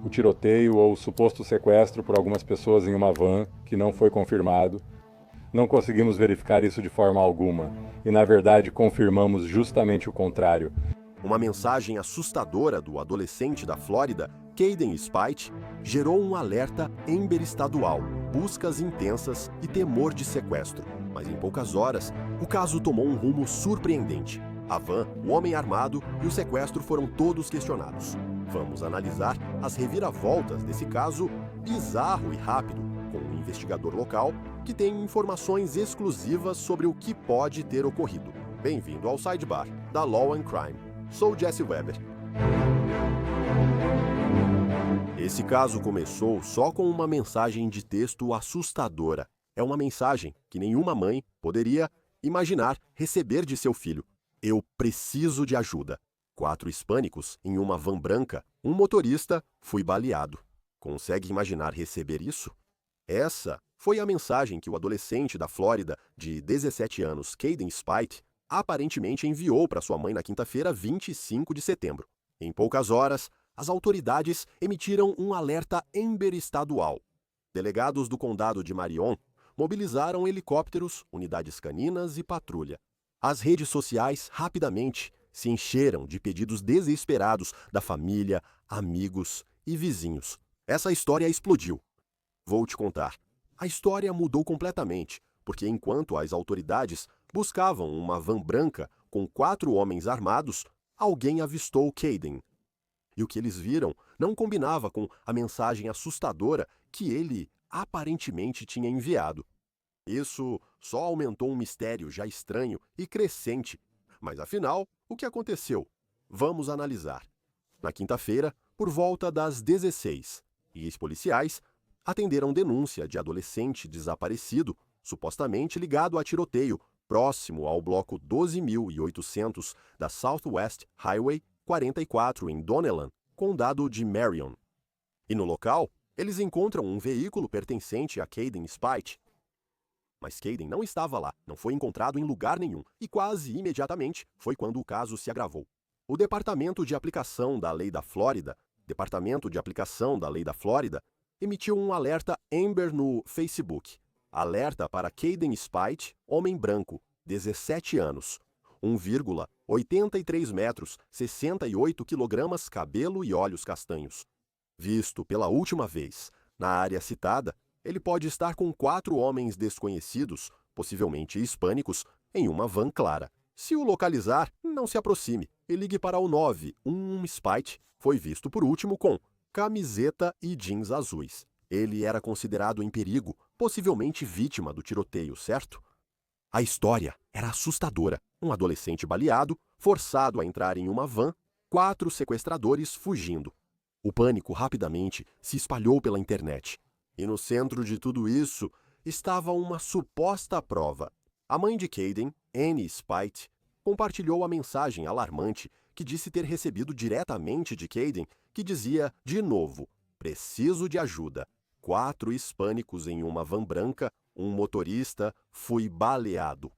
o tiroteio ou o suposto sequestro por algumas pessoas em uma van, que não foi confirmado. Não conseguimos verificar isso de forma alguma, e na verdade confirmamos justamente o contrário. Uma mensagem assustadora do adolescente da Flórida, Caden Spite, gerou um alerta Amber estadual, buscas intensas e temor de sequestro. Mas em poucas horas, o caso tomou um rumo surpreendente. A van, o homem armado e o sequestro foram todos questionados. Vamos analisar as reviravoltas desse caso bizarro e rápido, com um investigador local que tem informações exclusivas sobre o que pode ter ocorrido. Bem-vindo ao Sidebar da Law and Crime. Sou Jesse Weber. Esse caso começou só com uma mensagem de texto assustadora. É uma mensagem que nenhuma mãe poderia imaginar receber de seu filho. Eu preciso de ajuda. 4 hispânicos em uma van branca, um motorista, fui baleado. Consegue imaginar receber isso? Essa foi a mensagem que o adolescente da Flórida, de 17 anos, Caden Spite, aparentemente enviou para sua mãe na quinta-feira, 25 de setembro. Em poucas horas, as autoridades emitiram um alerta Amber estadual. Delegados do condado de Marion mobilizaram helicópteros, unidades caninas e patrulha. As redes sociais rapidamente se encheram de pedidos desesperados da família, amigos e vizinhos. Essa história explodiu. Vou te contar. A história mudou completamente, porque enquanto as autoridades buscavam uma van branca com 4 homens armados, alguém avistou Caden. E o que eles viram não combinava com a mensagem assustadora que ele aparentemente tinha enviado. Isso só aumentou um mistério já estranho e crescente. Mas afinal, o que aconteceu? Vamos analisar. Na quinta-feira, por volta das 16, policiais atenderam denúncia de adolescente desaparecido, supostamente ligado a tiroteio, próximo ao bloco 12.800 da Southwest Highway 44 em Donnellan, condado de Marion. E no local, eles encontram um veículo pertencente a Caden Spite. Mas Caden não estava lá, não foi encontrado em lugar nenhum, e quase imediatamente foi quando o caso se agravou. O Departamento de Aplicação da Lei da Flórida, emitiu um alerta Amber no Facebook. Alerta para Caden Spite, homem branco, 17 anos, 1,83 metros, 68 quilogramas, cabelo e olhos castanhos. Visto pela última vez na área citada, ele pode estar com 4 homens desconhecidos, possivelmente hispânicos, em uma van clara. Se o localizar, não se aproxime e ligue para o 911 Spite. Foi visto por último com camiseta e jeans azuis. Ele era considerado em perigo, possivelmente vítima do tiroteio, certo? A história era assustadora. Um adolescente baleado, forçado a entrar em uma van, 4 sequestradores fugindo. O pânico rapidamente se espalhou pela internet. E no centro de tudo isso estava uma suposta prova. A mãe de Caden, Annie Spite, compartilhou a mensagem alarmante que disse ter recebido diretamente de Caden, que dizia, de novo, preciso de ajuda. 4 hispânicos em uma van branca, um motorista, fui baleado.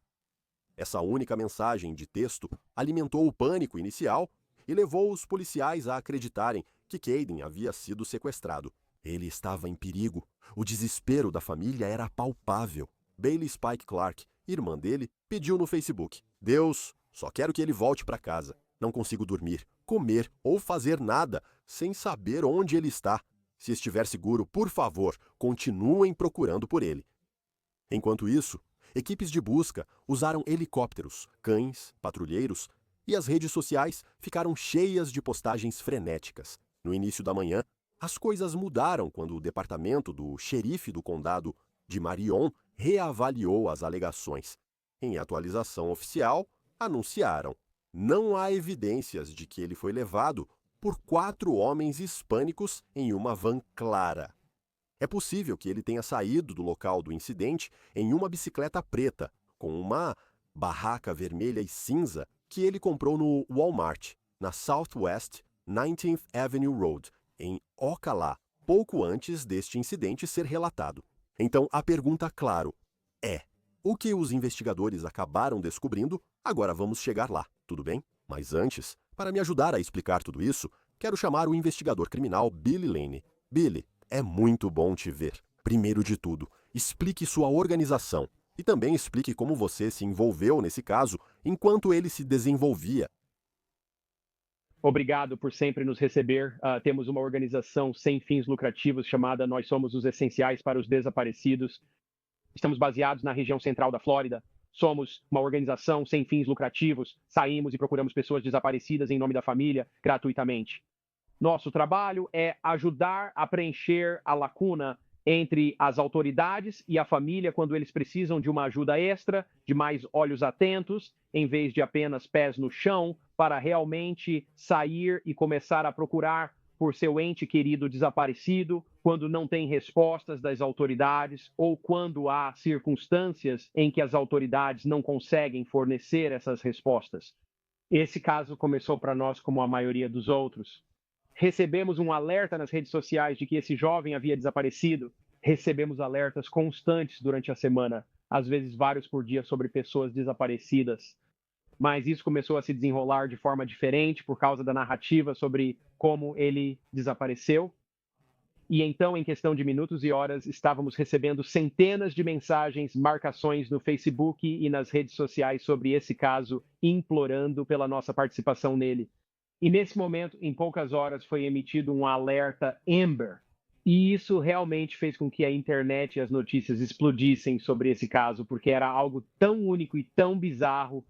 Essa única mensagem de texto alimentou o pânico inicial e levou os policiais a acreditarem que Caden havia sido sequestrado. Ele estava em perigo. O desespero da família era palpável. Bailey Spike Clark, irmã dele, pediu no Facebook: Deus, só quero que ele volte para casa. Não consigo dormir, comer ou fazer nada sem saber onde ele está. Se estiver seguro, por favor, continuem procurando por ele. Enquanto isso, equipes de busca usaram helicópteros, cães, patrulheiros e as redes sociais ficaram cheias de postagens frenéticas. No início da manhã, as coisas mudaram quando o departamento do xerife do condado de Marion reavaliou as alegações. Em atualização oficial, anunciaram: não há evidências de que ele foi levado por 4 homens hispânicos em uma van clara. É possível que ele tenha saído do local do incidente em uma bicicleta preta, com uma barraca vermelha e cinza que ele comprou no Walmart, na Southwest 19th Avenue Road, em Ocala, pouco antes deste incidente ser relatado. Então, a pergunta, claro, é: o que os investigadores acabaram descobrindo? Agora vamos chegar lá, tudo bem? Mas antes, para me ajudar a explicar tudo isso, Quero chamar o investigador criminal Billy Lane. Billy, é muito bom te ver. Primeiro de tudo, explique sua organização e também explique como você se envolveu nesse caso enquanto ele se desenvolvia. Obrigado por sempre nos receber. Temos uma organização sem fins lucrativos chamada Nós Somos os Essenciais para os Desaparecidos. Estamos baseados na região central da Flórida. Somos uma organização sem fins lucrativos. Saímos e procuramos pessoas desaparecidas em nome da família, gratuitamente. Nosso trabalho é ajudar a preencher a lacuna entre as autoridades e a família quando eles precisam de uma ajuda extra, de mais olhos atentos, em vez de apenas pés no chão, para realmente sair e começar a procurar por seu ente querido desaparecido, quando não tem respostas das autoridades ou quando há circunstâncias em que as autoridades não conseguem fornecer essas respostas. Esse caso começou para nós como a maioria dos outros. Recebemos um alerta nas redes sociais de que esse jovem havia desaparecido. Recebemos alertas constantes durante a semana, às vezes vários por dia, sobre pessoas desaparecidas. Mas isso começou a se desenrolar de forma diferente por causa da narrativa sobre como ele desapareceu. E então, em questão de minutos e horas, estávamos recebendo centenas de mensagens, marcações no Facebook e nas redes sociais sobre esse caso, implorando pela nossa participação nele. E nesse momento, em poucas horas, foi emitido um alerta Amber. E isso realmente fez com que a internet e as notícias explodissem sobre esse caso, porque era algo tão único e tão bizarro.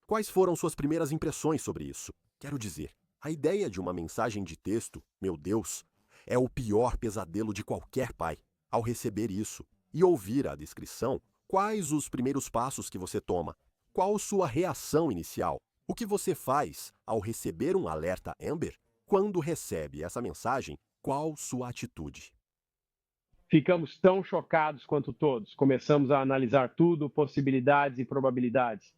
Quais foram suas primeiras impressões sobre isso? Quero dizer, a ideia de uma mensagem de texto, meu Deus, é o pior pesadelo de qualquer pai. Ao receber isso e ouvir a descrição, quais os primeiros passos que você toma? Qual sua reação inicial? O que você faz ao receber um alerta Amber? Quando recebe essa mensagem, qual sua atitude? Ficamos tão chocados quanto todos. Começamos a analisar tudo, possibilidades e probabilidades.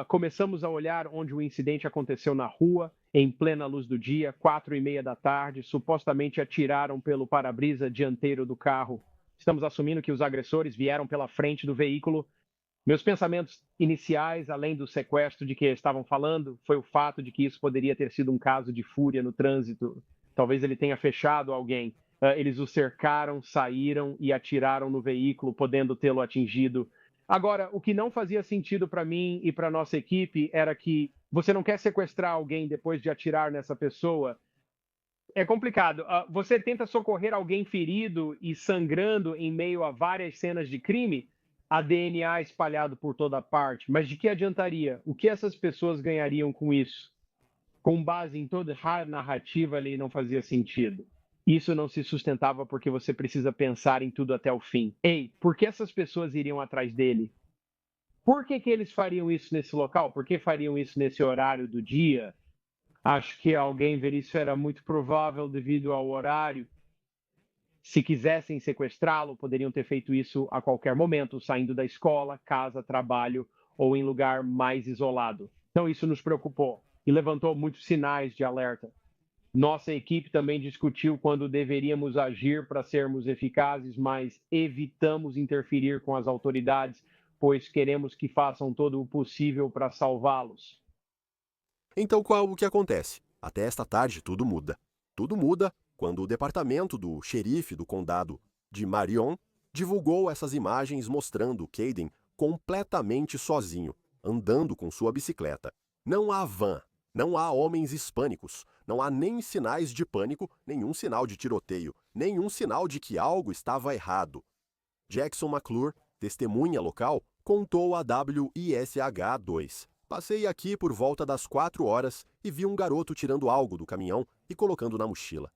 Começamos a olhar onde o incidente aconteceu na rua, em plena luz do dia, 4:30 da tarde. Supostamente atiraram pelo para-brisa dianteiro do carro. Estamos assumindo que os agressores vieram pela frente do veículo. Meus pensamentos iniciais, além do sequestro de que estavam falando, foi o fato de que isso poderia ter sido um caso de fúria no trânsito. Talvez ele tenha fechado alguém. Eles o cercaram, saíram e atiraram no veículo, podendo tê-lo atingido. Agora, o que não fazia sentido para mim e para nossa equipe era que você não quer sequestrar alguém depois de atirar nessa pessoa. É complicado. Você tenta socorrer alguém ferido e sangrando em meio a várias cenas de crime, há DNA espalhado por toda parte. Mas de que adiantaria? O que essas pessoas ganhariam com isso? Com base em toda a narrativa ali, não fazia sentido. Isso não se sustentava porque você precisa pensar em tudo até o fim. Ei, por que essas pessoas iriam atrás dele? Por que eles fariam isso nesse local? Por que fariam isso nesse horário do dia? Acho que alguém ver isso era muito provável devido ao horário. Se quisessem sequestrá-lo, poderiam ter feito isso a qualquer momento, saindo da escola, casa, trabalho ou em lugar mais isolado. Então isso nos preocupou e levantou muitos sinais de alerta. Nossa equipe também discutiu quando deveríamos agir para sermos eficazes, mas evitamos interferir com as autoridades, pois queremos que façam todo o possível para salvá-los. Então qual o que acontece? Até esta tarde tudo muda. Tudo muda quando o departamento do xerife do condado de Marion divulgou essas imagens mostrando Caden completamente sozinho, andando com sua bicicleta. Não há van, não há homens hispânicos, não há nem sinais de pânico, nenhum sinal de tiroteio, nenhum sinal de que algo estava errado. Jackson McClure, testemunha local, contou a WISH-2. Passei aqui por volta das 4 horas e vi um garoto tirando algo do caminhão e colocando na mochila.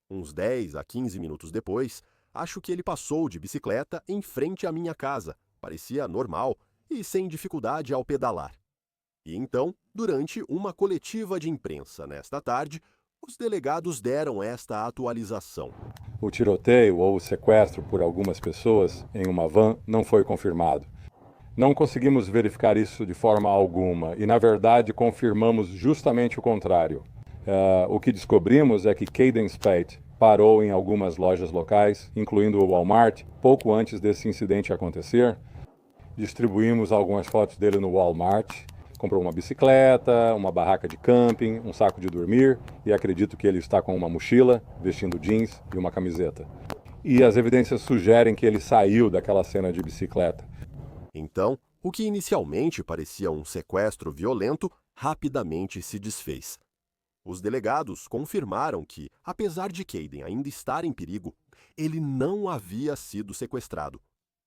Uns 10 a 15 minutos depois, acho que ele passou de bicicleta em frente à minha casa. Parecia normal e sem dificuldade ao pedalar. E então, durante uma coletiva de imprensa nesta tarde, os delegados deram esta atualização. O tiroteio ou o sequestro por algumas pessoas em uma van não foi confirmado. Não conseguimos verificar isso de forma alguma e, na verdade, confirmamos justamente o contrário. O que descobrimos é que Caden Spade parou em algumas lojas locais, incluindo o Walmart, pouco antes desse incidente acontecer. Distribuímos algumas fotos dele no Walmart. Comprou uma bicicleta, uma barraca de camping, um saco de dormir e acredito que ele está com uma mochila, vestindo jeans e uma camiseta. E as evidências sugerem que ele saiu daquela cena de bicicleta. Então, o que inicialmente parecia um sequestro violento rapidamente se desfez. Os delegados confirmaram que, apesar de Kayden ainda estar em perigo, ele não havia sido sequestrado.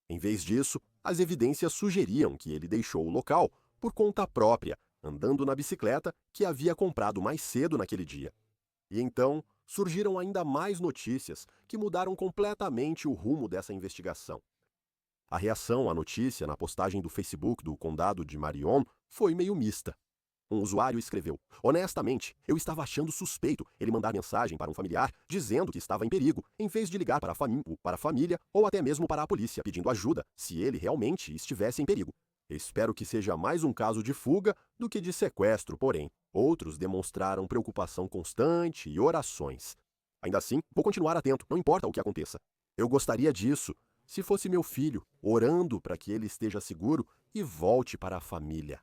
Em vez disso, as evidências sugeriam que ele deixou o local por conta própria, andando na bicicleta que havia comprado mais cedo naquele dia. E então surgiram ainda mais notícias que mudaram completamente o rumo dessa investigação. A reação à notícia na postagem do Facebook do condado de Marion foi meio mista. Um usuário escreveu: "Honestamente, eu estava achando suspeito ele mandar mensagem para um familiar dizendo que estava em perigo, em vez de ligar para a família ou até mesmo para a polícia pedindo ajuda se ele realmente estivesse em perigo. Espero que seja mais um caso de fuga do que de sequestro, porém." Outros demonstraram preocupação constante e orações. "Ainda assim, vou continuar atento, não importa o que aconteça. Eu gostaria disso, se fosse meu filho, orando para que ele esteja seguro e volte para a família."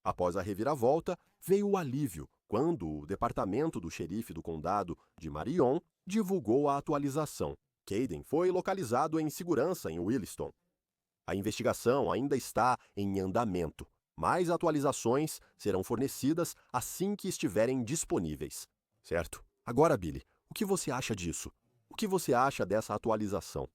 Após a reviravolta, veio o alívio quando o departamento do xerife do condado de Marion divulgou a atualização. Kayden foi localizado em segurança em Williston. A investigação ainda está em andamento. Mais atualizações serão fornecidas assim que estiverem disponíveis. Certo? Agora, Billy, o que você acha disso? O que você acha dessa atualização?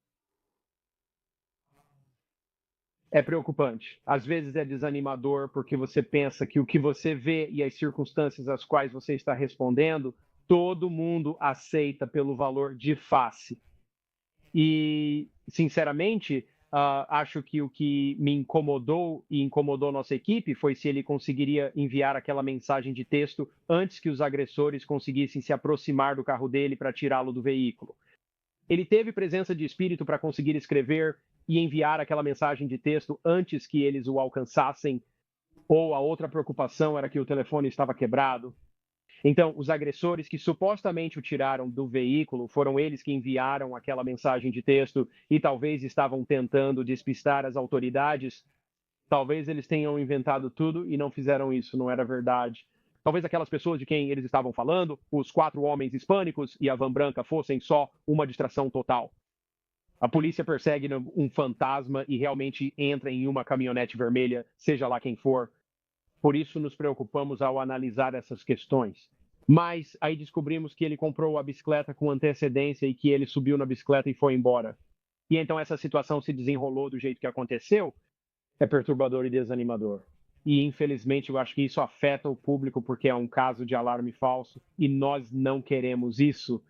É preocupante. Às vezes é desanimador porque você pensa que o que você vê e as circunstâncias às quais você está respondendo, todo mundo aceita pelo valor de face. E, sinceramente, acho que o que me incomodou e incomodou nossa equipe foi se ele conseguiria enviar aquela mensagem de texto antes que os agressores conseguissem se aproximar do carro dele para tirá-lo do veículo. Ele teve presença de espírito para conseguir escrever e enviar aquela mensagem de texto antes que eles o alcançassem, ou a outra preocupação era que o telefone estava quebrado. Então, os agressores que supostamente o tiraram do veículo foram eles que enviaram aquela mensagem de texto e talvez estavam tentando despistar as autoridades. Talvez eles tenham inventado tudo e não fizeram isso, não era verdade. Talvez aquelas pessoas de quem eles estavam falando, os 4 homens hispânicos e a van branca, fossem só uma distração total. A polícia persegue um fantasma e realmente entra em uma caminhonete vermelha, seja lá quem for. Por isso nos preocupamos ao analisar essas questões. Mas aí descobrimos que ele comprou a bicicleta com antecedência e que ele subiu na bicicleta e foi embora. E então essa situação se desenrolou do jeito que aconteceu. É perturbador e desanimador. E infelizmente eu acho que isso afeta o público porque é um caso de alarme falso e nós não queremos isso.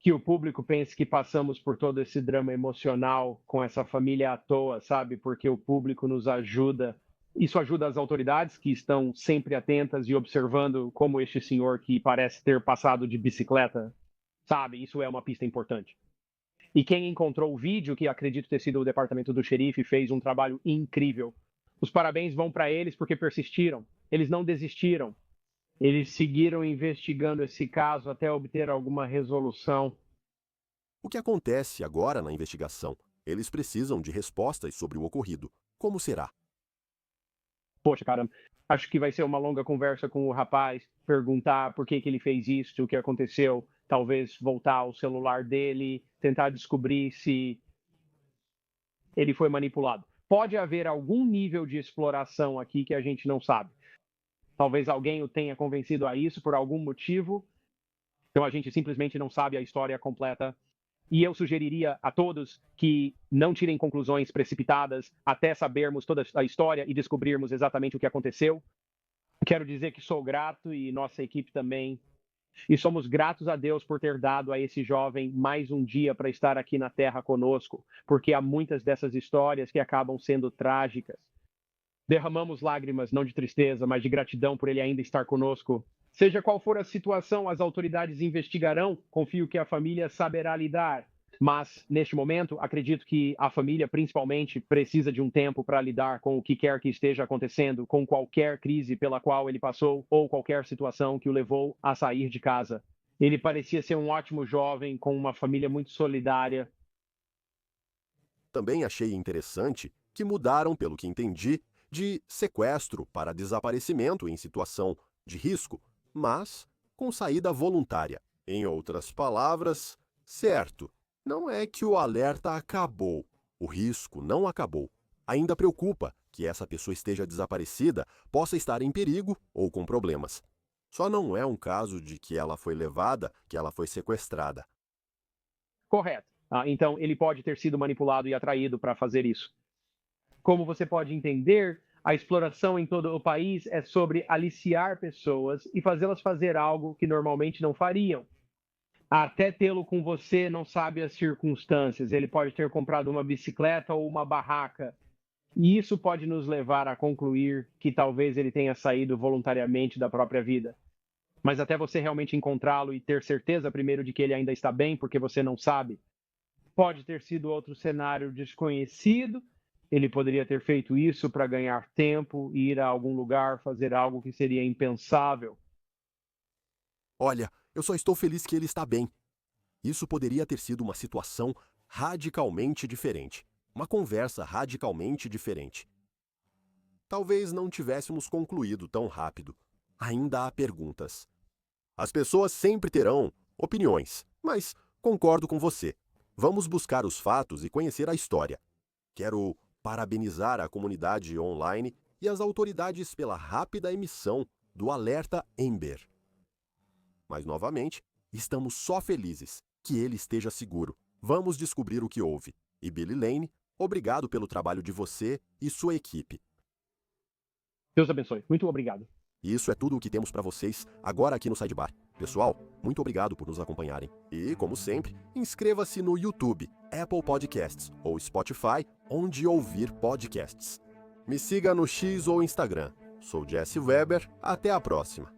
Que o público pense que passamos por todo esse drama emocional com essa família à toa, sabe? Porque o público nos ajuda. Isso ajuda as autoridades que estão sempre atentas e observando como este senhor que parece ter passado de bicicleta, sabe? Isso é uma pista importante. E quem encontrou o vídeo, que acredito ter sido o departamento do xerife, fez um trabalho incrível. Os parabéns vão para eles porque persistiram. Eles não desistiram. Eles seguiram investigando esse caso até obter alguma resolução. O que acontece agora na investigação? Eles precisam de respostas sobre o ocorrido. Como será? Poxa, cara, acho que vai ser uma longa conversa com o rapaz, perguntar por que ele fez isso, o que aconteceu, talvez voltar ao celular dele, tentar descobrir se ele foi manipulado. Pode haver algum nível de exploração aqui que a gente não sabe. Talvez alguém o tenha convencido a isso por algum motivo. Então a gente simplesmente não sabe a história completa. E eu sugeriria a todos que não tirem conclusões precipitadas até sabermos toda a história e descobrirmos exatamente o que aconteceu. Quero dizer que sou grato e nossa equipe também. E somos gratos a Deus por ter dado a esse jovem mais um dia para estar aqui na Terra conosco, porque há muitas dessas histórias que acabam sendo trágicas. Derramamos lágrimas, não de tristeza, mas de gratidão por ele ainda estar conosco. Seja qual for a situação, as autoridades investigarão. Confio que a família saberá lidar. Mas, neste momento, acredito que a família, principalmente, precisa de um tempo para lidar com o que quer que esteja acontecendo, com qualquer crise pela qual ele passou ou qualquer situação que o levou a sair de casa. Ele parecia ser um ótimo jovem, com uma família muito solidária. Também achei interessante que mudaram, pelo que entendi, de sequestro para desaparecimento em situação de risco, mas com saída voluntária. Em outras palavras, certo, não é que o alerta acabou, o risco não acabou. Ainda preocupa que essa pessoa esteja desaparecida, possa estar em perigo ou com problemas. Só não é um caso de que ela foi levada, que ela foi sequestrada. Correto. Então, ele pode ter sido manipulado e atraído para fazer isso. Como você pode entender, a exploração em todo o país é sobre aliciar pessoas e fazê-las fazer algo que normalmente não fariam. Até tê-lo com você não sabe as circunstâncias. Ele pode ter comprado uma bicicleta ou uma barraca. E isso pode nos levar a concluir que talvez ele tenha saído voluntariamente da própria vida. Mas até você realmente encontrá-lo e ter certeza primeiro de que ele ainda está bem, porque você não sabe, pode ter sido outro cenário desconhecido. Ele poderia ter feito isso para ganhar tempo, ir a algum lugar, fazer algo que seria impensável. Olha, eu só estou feliz que ele está bem. Isso poderia ter sido uma situação radicalmente diferente. Uma conversa radicalmente diferente. Talvez não tivéssemos concluído tão rápido. Ainda há perguntas. As pessoas sempre terão opiniões, mas concordo com você. Vamos buscar os fatos e conhecer a história. Quero parabenizar a comunidade online e as autoridades pela rápida emissão do alerta Amber. Mas, novamente, estamos só felizes que ele esteja seguro. Vamos descobrir o que houve. E Billy Lane, obrigado pelo trabalho de você e sua equipe. Deus abençoe. Muito obrigado. Isso é tudo o que temos para vocês agora aqui no Sidebar. Pessoal, muito obrigado por nos acompanharem. E, como sempre, inscreva-se no YouTube, Apple Podcasts ou Spotify, onde ouvir podcasts. Me siga no X ou Instagram. Sou Jesse Weber. Até a próxima.